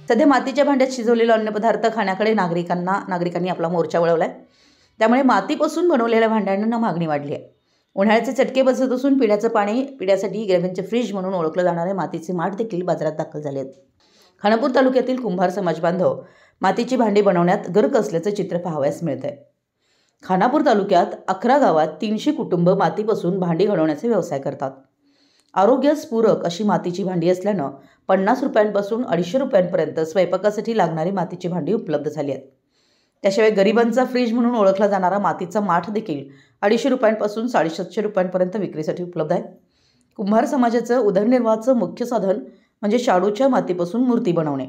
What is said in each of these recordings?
सध्या मातीच्या भांड्यात शिजवलेले अन्नपदार्थ खाण्याकडे नागरिकांनी आपला मोर्चा वळवलाय। त्यामुळे मातीपासून बनवलेल्या भांड्यांना मागणी वाढली आहे। उन्हाळ्याचे चटके बसत असून पिण्याचं पाणी पिण्यासाठी गरिबांचे फ्रीज म्हणून ओळखले जाणारे मातीचे माठ देखील बाजारात दाखल झाले आहेत। खानापूर तालुक्यातील कुंभार समाज बांधव मातीची भांडी बनवण्यात गर्क असल्याचं चित्र पाहावयास मिळतंय। खानापूर तालुक्यात 11 गावात 300 कुटुंब मातीपासून भांडी घडवण्याचे व्यवसाय करतात। आरोग्यास पूरक अशी मातीची भांडी असल्यानं 50 रुपयांपासून 250 रुपयांपर्यंत स्वयंपाकासाठी लागणारी मातीची भांडी उपलब्ध झाली आहेत। त्याशिवाय गरिबांचा फ्रीज म्हणून ओळखला जाणारा मातीचा माठ देखील 250 रुपयांपासून 750 रुपयांपर्यंत विक्रीसाठी उपलब्ध आहे। कुंभार समाजाचं उदरनिर्वाहाचं मुख्य साधन म्हणजे शाडूच्या मातीपासून मूर्ती बनवणे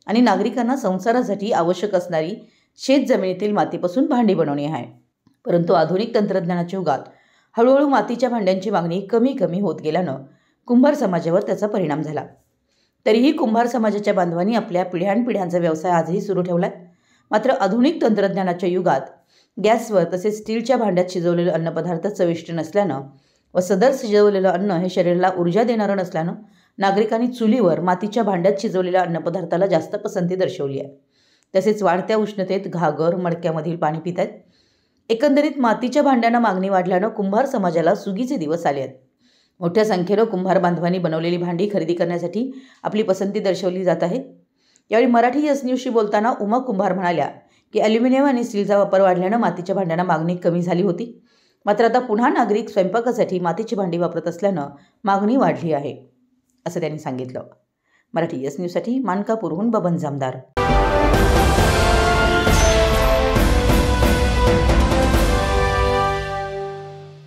आणि नागरिकांना संसारासाठी आवश्यक असणारी शेत जमिनीतील मातीपासून भांडी बनवणे आहे। परंतु आधुनिक तंत्रज्ञानाच्या युगात हळूहळू मातीच्या भांड्यांची मागणी कमी होत गेल्यानं कुंभार समाजावर त्याचा परिणाम झाला। तरीही कुंभार समाजाच्या बांधवांनी आपल्या पिढ्यानपिढ्यांचा व्यवसाय आजही सुरू ठेवलाय। मात्र आधुनिक तंत्रज्ञानाच्या युगात गॅसवर तसेच स्टीलच्या भांड्यात शिजवलेले अन्नपदार्थ चविष्ट नसल्यानं व सदर शिजवलेलं अन्न हे शरीराला ऊर्जा देणारं नसल्यानं नागरिकांनी चुलीवर मातीच्या भांड्यात शिजवलेल्या अन्नपदार्थाला जास्त पसंती दर्शवली आहे। तसेच वाढत्या उष्णतेत घागर मडक्यामधील पाणी पित आहेत। एकंदरीत मातीच्या भांड्यांना मागणी वाढल्यानं कुंभार समाजाला सुगीचे दिवस आले आहेत। मोठ्या संख्येनं कुंभार बांधवांनी बनवलेली भांडी खरेदी करण्यासाठी आपली पसंती दर्शवली जात आहे। यावेळी मराठी यस न्यूजशी बोलताना उमा कुंभार म्हणाल्या की ॲल्युमिनियम आणि स्टीलचा वापर वाढल्यानं मातीच्या भांड्यांना मागणी कमी झाली होती। मात्र आता पुन्हा नागरिक स्वयंपाकासाठी मातीची भांडी वापरत असल्यानं मागणी वाढली आहे असं त्यांनी सांगितलं। मराठी यस न्यूजसाठी मानकापूरहून बबन जामदार।